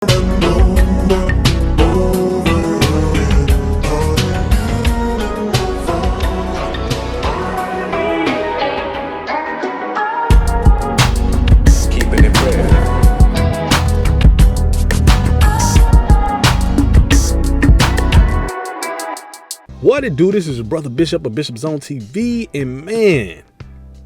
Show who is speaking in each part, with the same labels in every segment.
Speaker 1: What it do? This is your brother Bishop of Bishop Zone TV, and man,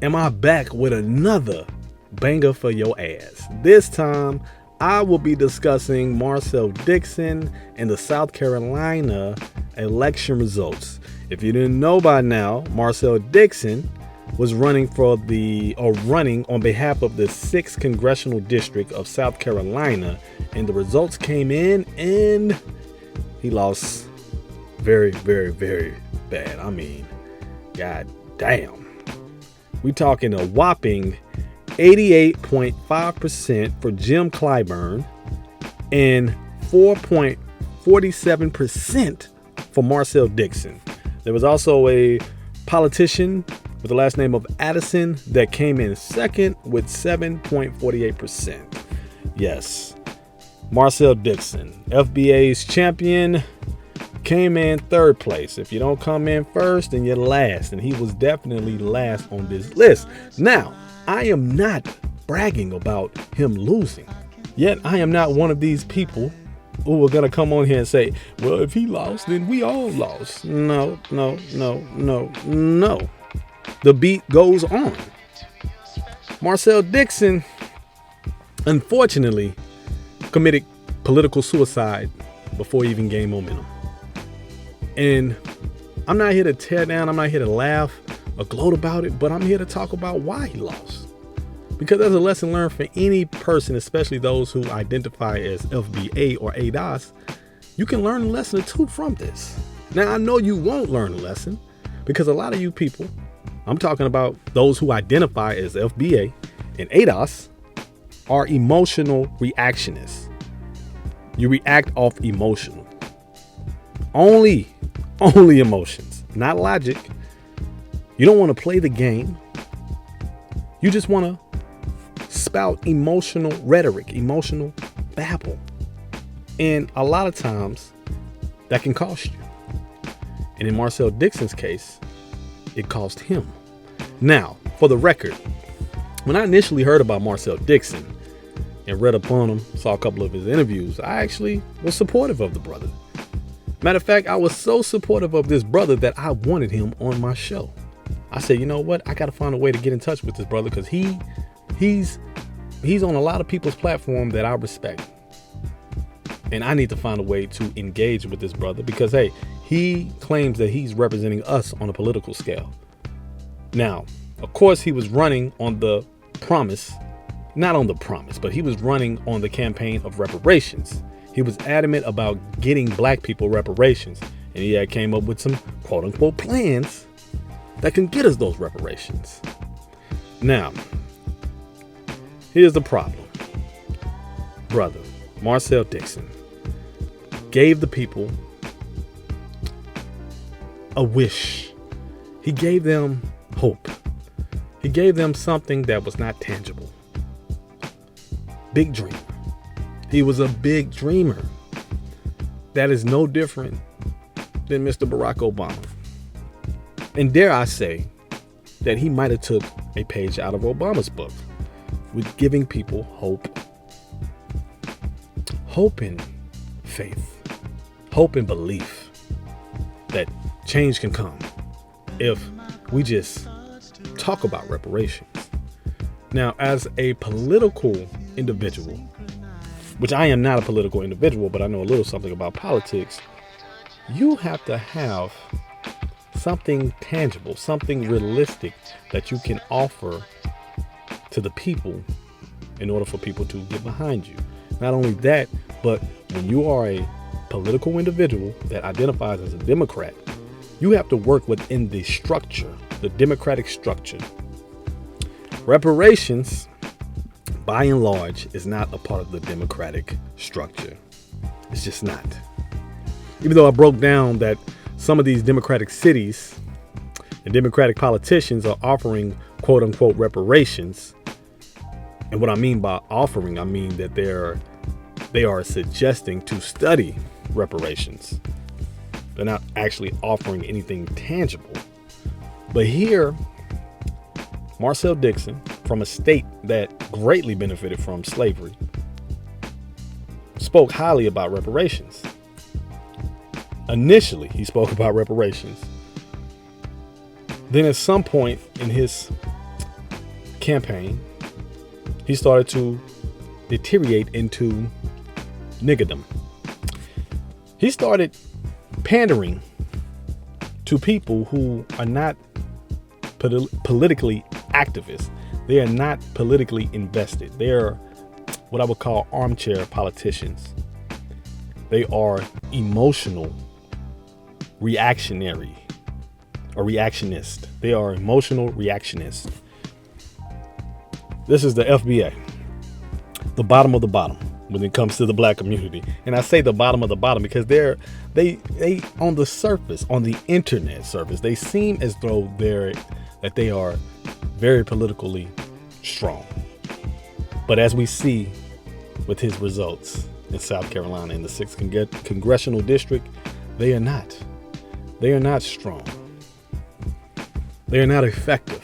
Speaker 1: am I back with another banger for your ass. This time, I will be discussing Marcel Dixon and the South Carolina election results. If you didn't know by now, Marcel Dixon was running on behalf of the 6th Congressional District of South Carolina, and the results came in and he lost very, very, very bad. I mean, god damn. We talking a whopping 88.5% for Jim Clyburn and 4.47% for Marcel Dixon. There was also a politician with the last name of Addison that came in second with 7.48%. Yes, Marcel Dixon, FBA's champion, came in third place. If you don't come in first, then you're last, and he was definitely last on this list. Now, I am not bragging about him losing, yet I am not one of these people who are gonna come on here and say, well, if he lost, then we all lost. No. The beat goes on. Marcel Dixon, unfortunately, committed political suicide before he even gained momentum. And I'm not here to tear down, I'm not here to laugh or gloat about it, but I'm here to talk about why he lost. Because there's a lesson learned for any person, especially those who identify as FBA or ADOS. You can learn a lesson or two from this. Now, I know you won't learn a lesson because a lot of you people, I'm talking about those who identify as FBA and ADOS, are emotional reactionists. You react off emotional. Only emotions, not logic. You don't want to play the game. You just want to spout emotional rhetoric, emotional babble. And a lot of times that can cost you. And in Marcel Dixon's case, it cost him. Now, for the record, when I initially heard about Marcel Dixon and read upon him, saw a couple of his interviews, I actually was supportive of the brother. Matter of fact, I was so supportive of this brother that I wanted him on my show. I said, you know what? I got to find a way to get in touch with this brother because he's on a lot of people's platform that I respect. And I need to find a way to engage with this brother because, hey, he claims that he's representing us on a political scale. Now, of course, he was running on the promise, not on the promise, but he was running on the campaign of reparations. He was adamant about getting black people reparations, and he had came up with some quote unquote plans that can get us those reparations. Now, here's the problem. Brother Marcel Dixon gave the people a wish. He gave them hope. He gave them something that was not tangible. Big dream. He was a big dreamer. That is no different than Mr. Barack Obama. And dare I say that he might have took a page out of Obama's book with giving people hope. Hope and faith. Hope and belief that change can come if we just talk about reparations. Now, as a political individual, which I am not a political individual, but I know a little something about politics, you have to have something tangible, something realistic that you can offer to the people in order for people to get behind you. Not only that, but when you are a political individual that identifies as a Democrat, you have to work within the structure, the democratic structure. Reparations, by and large, is not a part of the democratic structure. It's just not. Even though I broke down that some of these democratic cities and democratic politicians are offering quote unquote reparations. And what I mean by offering, I mean that they're they are suggesting to study reparations. They're not actually offering anything tangible. But here, Marcel Dixon, from a state that greatly benefited from slavery, spoke highly about reparations. Initially, he spoke about reparations. Then at some point in his campaign, he started to deteriorate into niggerdom. He started pandering to people who are not politically activists. They are not politically invested. They are what I would call armchair politicians. They are emotional reactionary or reactionist. They are emotional reactionists. This is the FBA, the bottom of the bottom when it comes to the black community. And I say the bottom of the bottom because they on the surface, on the internet surface, they seem as though they are very politically strong. But as we see with his results in South Carolina in the 6th congressional district, they are not. They are not strong. They are not effective.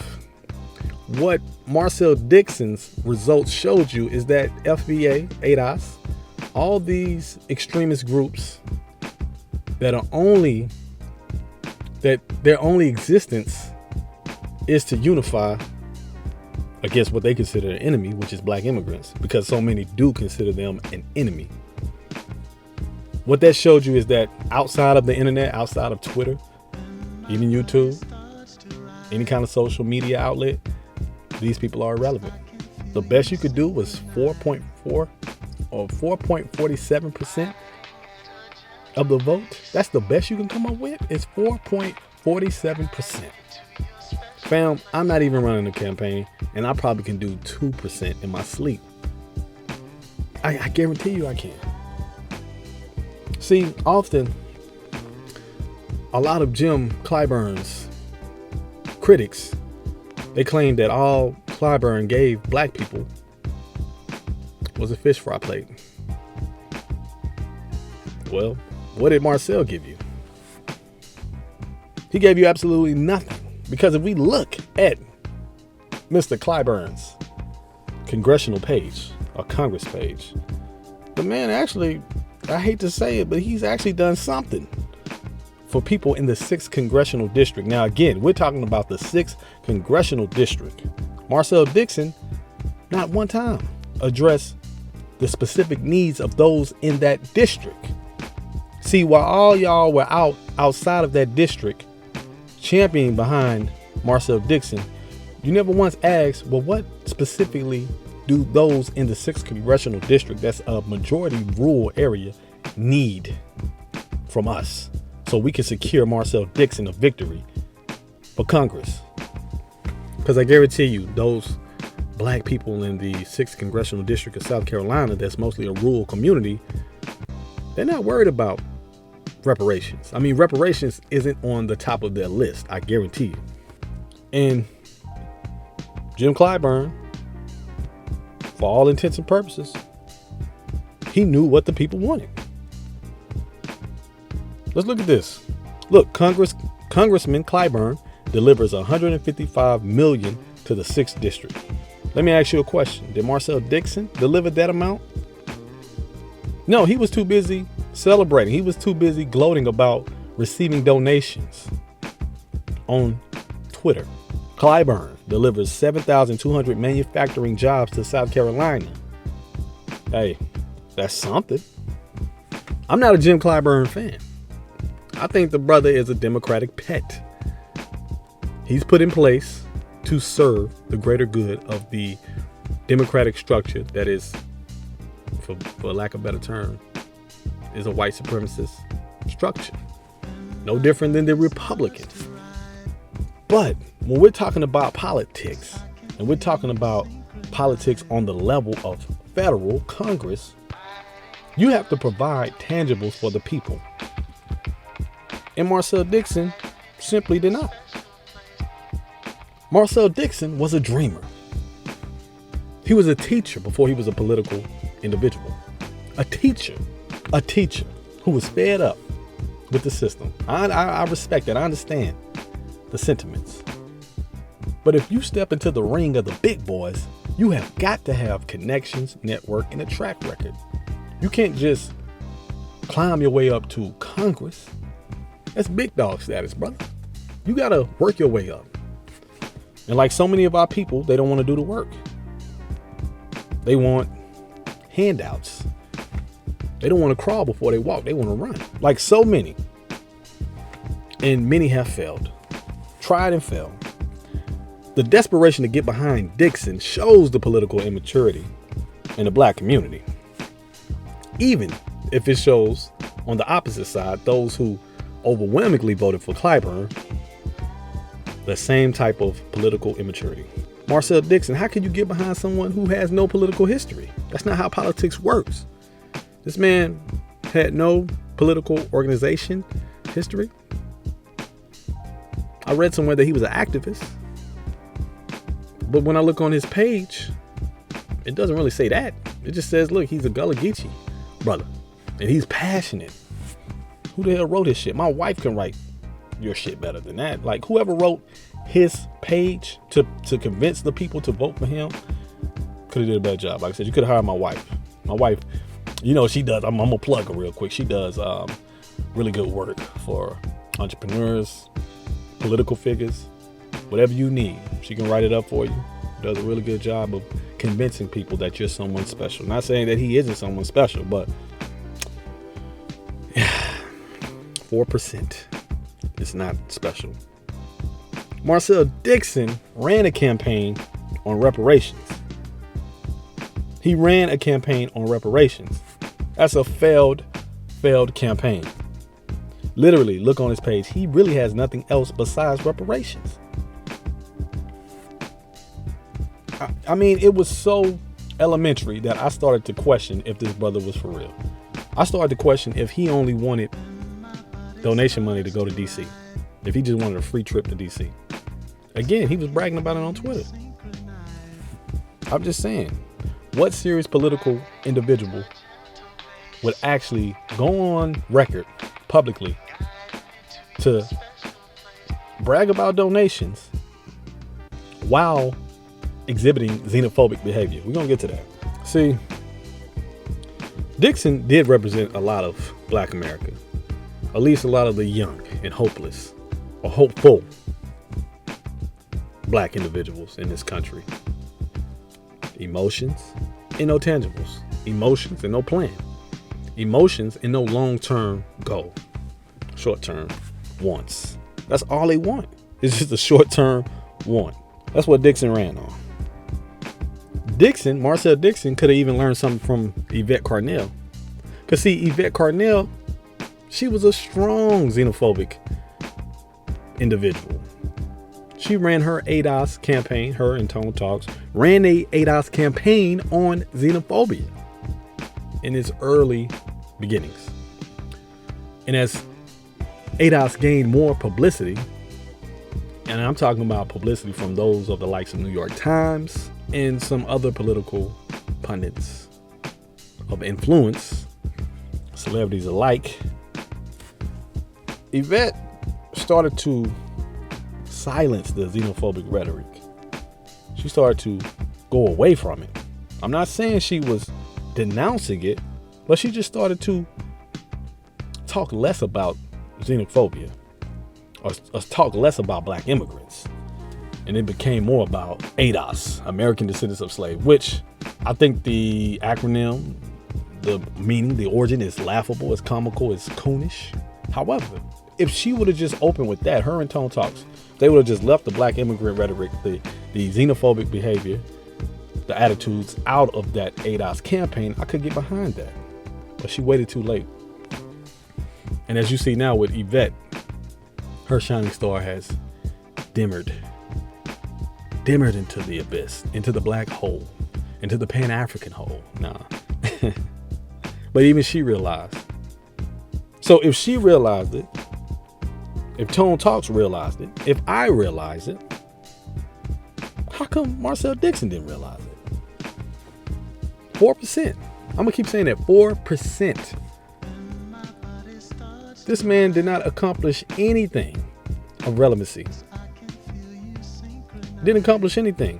Speaker 1: What Marcel Dixon's results showed you is that FBA, ADOS, all these extremist groups that their only existence is to unify against what they consider an enemy, which is black immigrants, because so many do consider them an enemy. What that showed you is that outside of the internet, outside of Twitter, even YouTube, any kind of social media outlet, these people are irrelevant. The best you could do was 4.4 or 4.47% of the vote. That's the best you can come up with. It's 4.47%. Fam, I'm not even running a campaign, and I probably can do 2% in my sleep. I guarantee you I can. See, often, a lot of Jim Clyburn's critics, they claim that all Clyburn gave black people was a fish fry plate. Well, what did Marcel give you? He gave you absolutely nothing. Because if we look at Mr. Clyburn's congressional page, or Congress page, the man actually, I hate to say it, but he's actually done something for people in the 6th congressional district. Now, again, we're talking about the 6th congressional district. Marcel Dixon, not one time, addressed the specific needs of those in that district. See, while all y'all were outside of that district championing behind Marcel Dixon, you never once asked, well, what specifically do those in the 6th congressional district, that's a majority rural area, need from us so we can secure Marcel Dixon a victory for Congress? Because I guarantee you, those black people in the 6th congressional district of South Carolina, that's mostly a rural community, they're not worried about reparations. I mean, reparations isn't on the top of their list, I guarantee you. And Jim Clyburn, for all intents and purposes, he knew what the people wanted. Let's look at this. Look, Congressman Clyburn delivers $155 million to the 6th district. Let me ask you a question. Did Marcel Dixon deliver that amount? No, he was too busy celebrating. He was too busy gloating about receiving donations on Twitter. Clyburn delivers 7,200 manufacturing jobs to South Carolina. Hey, that's something. I'm not a Jim Clyburn fan. I think the brother is a Democratic pet. He's put in place to serve the greater good of the Democratic structure that is, for lack of a better term, is a white supremacist structure. No different than the Republicans. But when we're talking about politics, and we're talking about politics on the level of federal Congress, you have to provide tangibles for the people. And Marcel Dixon simply did not. Marcel Dixon was a dreamer. He was a teacher before he was a political individual. A teacher who was fed up with the system. I respect that. I understand the sentiments. But if you step into the ring of the big boys, you have got to have connections, network, and a track record. You can't just climb your way up to Congress. That's big dog status, brother. You got to work your way up. And like so many of our people, they don't want to do the work. They want handouts. They don't want to crawl before they walk. They want to run. Like so many. And many have failed. Tried and failed. The desperation to get behind Dixon shows the political immaturity in the black community. Even if it shows on the opposite side, those who overwhelmingly voted for Clyburn, the same type of political immaturity. Marcel Dixon, how can you get behind someone who has no political history? That's not how politics works. This man had no political organization history. I read somewhere that he was an activist. But when I look on his page, it doesn't really say that. It just says, look, he's a Gullah Geechee brother. And he's passionate. Who the hell wrote his shit? My wife can write your shit better than that. Like whoever wrote his page to convince the people to vote for him could have did a better job. Like I said, you could have hired my wife. My wife, you know, she does. I'm gonna plug her real quick. She does really good work for entrepreneurs, political figures, whatever you need. She can write it up for you. Does a really good job of convincing people that you're someone special. Not saying that he isn't someone special, but 4% is not special. Marcel Dixon ran a campaign on reparations. He ran a campaign on reparations. That's a failed campaign. Literally, look on his page. He really has nothing else besides reparations. I mean, it was so elementary that I started to question if this brother was for real. I started to question if he only wanted donation money to go to DC. If he just wanted a free trip to DC. Again, he was bragging about it on Twitter. I'm just saying, what serious political individual would actually go on record publicly to brag about donations while exhibiting xenophobic behavior? We're going to get to that. See, Dixon did represent a lot of Black America, at least a lot of the young and hopeless or hopeful Black individuals in this country. Emotions and no tangibles. Emotions and no plan. Emotions and no long-term goal. Short-term wants. That's all they want. It's just a short-term want. That's what Dixon ran on. Marcel Dixon could have even learned something from Yvette Carnell. Because see, Yvette Carnell, she was a strong xenophobic individual. She ran her ADOS campaign, her and Tone Talks, ran a ADOS campaign on xenophobia in its early beginnings. And as ADOS gained more publicity, and I'm talking about publicity from those of the likes of New York Times and some other political pundits of influence, celebrities alike, Yvette started to silence the xenophobic rhetoric. She started to go away from it. I'm not saying she was denouncing it, but she just started to talk less about xenophobia or talk less about Black immigrants. And it became more about ADOS, American Descendants of Slave, which I think the acronym, the meaning, the origin is laughable, it's comical, it's coonish. However, if she would have just opened with that, her and Tone Talks, they would have just left the Black immigrant rhetoric, the xenophobic behavior, the attitudes out of that ADOS campaign, I could get behind that. But she waited too late. And as you see now with Yvette, her shining star has dimmered into the abyss, into the black hole, into the Pan-African hole. Nah. But even she realized. So if she realized it, if Tone Talks realized it, if I realized it, how come Marcel Dixon didn't realize it? 4%. I'm gonna keep saying that, 4%. This man did not accomplish anything of relevancy. Didn't accomplish anything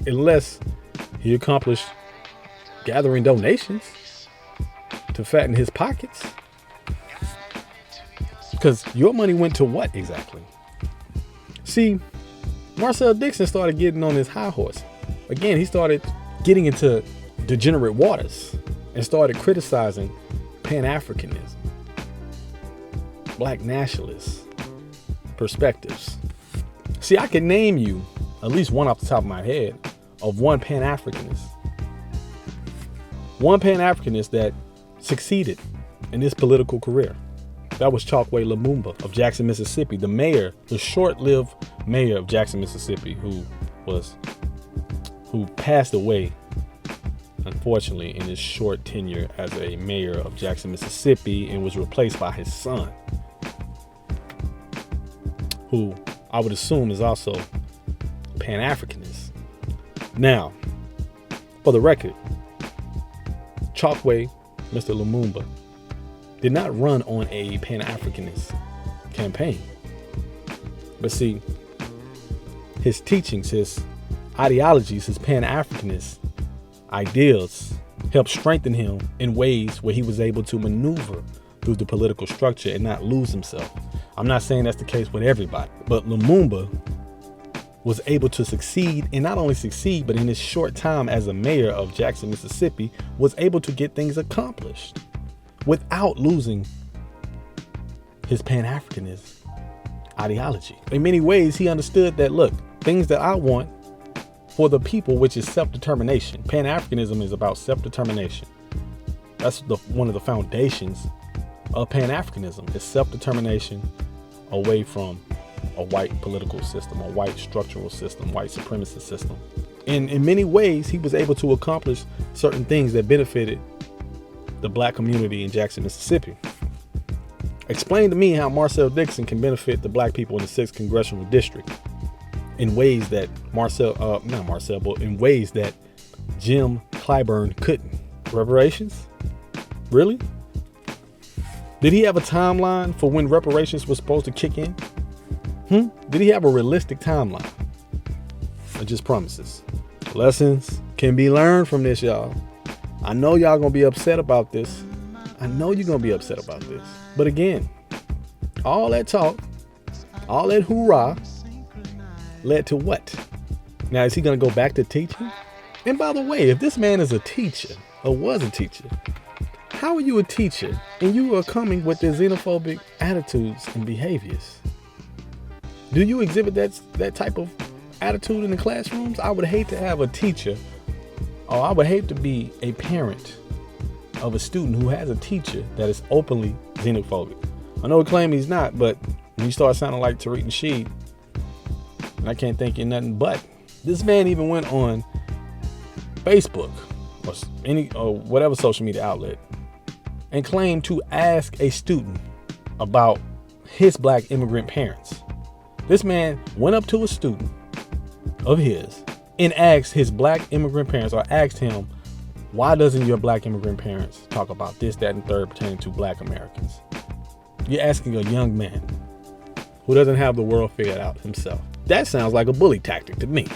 Speaker 1: unless he accomplished gathering donations to fatten his pockets. Because your money went to what exactly? See, Marcel Dixon started getting on his high horse. Again, he started getting into degenerate waters and started criticizing Pan-Africanism, black nationalist perspectives. See, I can name you at least one off the top of my head of one Pan-Africanist. One Pan-Africanist that succeeded in his political career. That was Chokwe Lumumba of Jackson, Mississippi, the mayor, the short-lived mayor of Jackson, Mississippi, who passed away, unfortunately, in his short tenure as a mayor of Jackson, Mississippi, and was replaced by his son, who I would assume is also Pan-Africanist. Now, for the record, Chokwe, Mr. Lumumba, did not run on a Pan-Africanist campaign. But see, his teachings, his ideologies, his Pan-Africanist ideals helped strengthen him in ways where he was able to maneuver through the political structure and not lose himself. I'm not saying that's the case with everybody, but Lumumba was able to succeed, and not only succeed, but in his short time as a mayor of Jackson, Mississippi, was able to get things accomplished without losing his Pan-Africanist ideology. In many ways, he understood that, look, things that I want for the people, which is self-determination. Pan-Africanism is about self-determination. That's one of the foundations of Pan-Africanism, is self-determination away from a white political system, a white structural system, white supremacist system. And in many ways, he was able to accomplish certain things that benefited the black community in Jackson, Mississippi. Explain to me how Marcel Dixon can benefit the black people in the 6th Congressional District in ways that in ways that Jim Clyburn couldn't. Reparations? Really? Did he have a timeline for when reparations was supposed to kick in? Did he have a realistic timeline? Or just promises? Lessons can be learned from this, y'all. I know y'all gonna be upset about this. I know you're gonna be upset about this. But again, all that talk, all that hoorah led to what? Now, is he gonna go back to teaching? And by the way, if this man is a teacher or was a teacher, how are you a teacher and you are coming with the xenophobic attitudes and behaviors? Do you exhibit that type of attitude in the classrooms? I would hate to have a teacher, or I would hate to be a parent of a student who has a teacher that is openly xenophobic. I know he claims he's not, but when you start sounding like Tariq Nasheed, and I can't think of nothing but. This man even went on Facebook or whatever social media outlet and claimed to ask a student about his black immigrant parents. This man went up to a student of his and asked his black immigrant parents, or asked him, why doesn't your black immigrant parents talk about this, that, and third pertaining to black Americans? You're asking a young man who doesn't have the world figured out himself. That sounds like a bully tactic to me.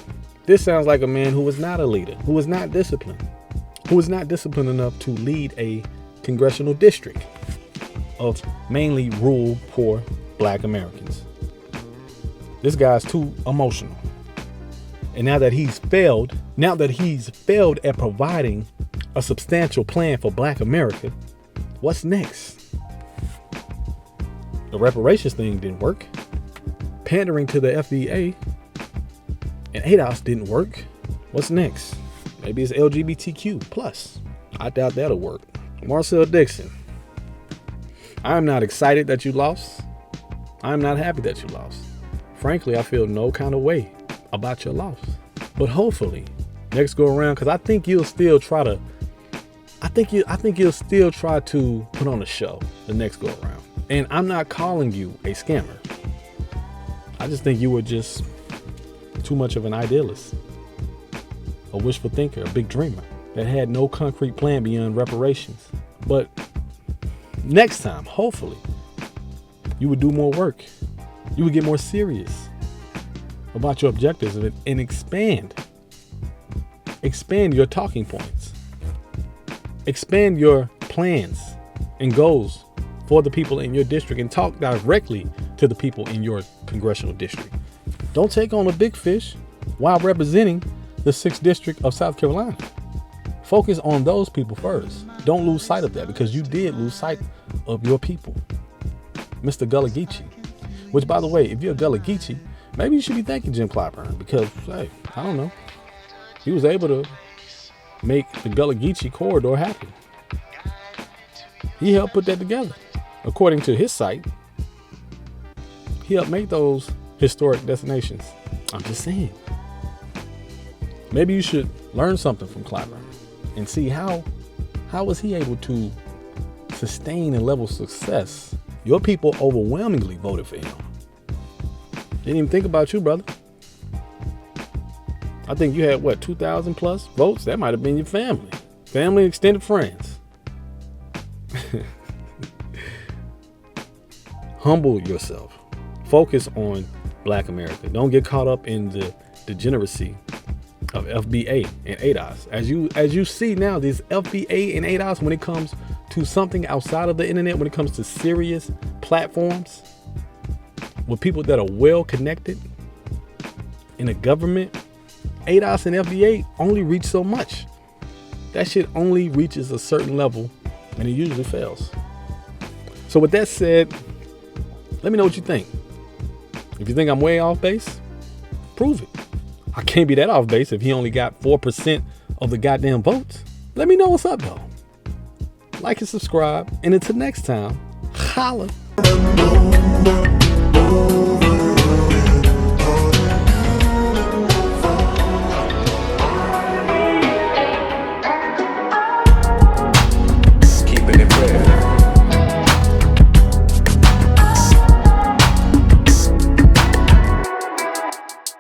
Speaker 1: This sounds like a man who is not a leader, who is not disciplined, who is not disciplined enough to lead a congressional district of mainly rural, poor black Americans. This guy's too emotional. And now that he's failed at providing a substantial plan for black America, what's next? The reparations thing didn't work. Pandering to the FDA and ADOS didn't work. What's next? Maybe it's LGBTQ plus. I doubt that'll work. Marcel Dixon, I'm not excited that you lost. I'm not happy that you lost. Frankly, I feel no kind of way about your loss. But hopefully, next go around, because I think you'll still try to put on a show the next go around. And I'm not calling you a scammer. I just think you were just too much of an idealist, a wishful thinker, a big dreamer. that had no concrete plan beyond reparations. But next time, hopefully, you would do more work. You would get more serious about your objectives and expand your talking points. Expand your plans and goals for the people in your district and talk directly to the people in your congressional district. Don't take on a big fish while representing the 6th District of South Carolina. Focus on those people first. Don't lose sight of that, because you did lose sight of your people. Mr. Gullah Geechee, which, by the way, if you're a Gullah Geechee, maybe you should be thanking Jim Clyburn, because, hey, I don't know, he was able to make the Gullah Geechee corridor happen. He helped put that together. According to his site, he helped make those historic destinations. I'm just saying. Maybe you should learn something from Clyburn and see how was he able to sustain a level of success. Your people overwhelmingly voted for him. Didn't even think about you, brother. I think you had, 2,000 plus votes? That might have been your family, extended friends. Humble yourself. Focus on Black America. Don't get caught up in the degeneracy of FBA and ADOS. As you see now, these FBA and ADOS, when it comes to something outside of the internet, when it comes to serious platforms with people that are well connected in the government, ADOS and FBA only reach so much. That shit only reaches a certain level, and it usually fails. So with that said, let me know what you think. If you think I'm way off base, prove it. I can't be that off base if he only got 4% of the goddamn votes. Let me know what's up, though. Like and subscribe. And until next time, holla.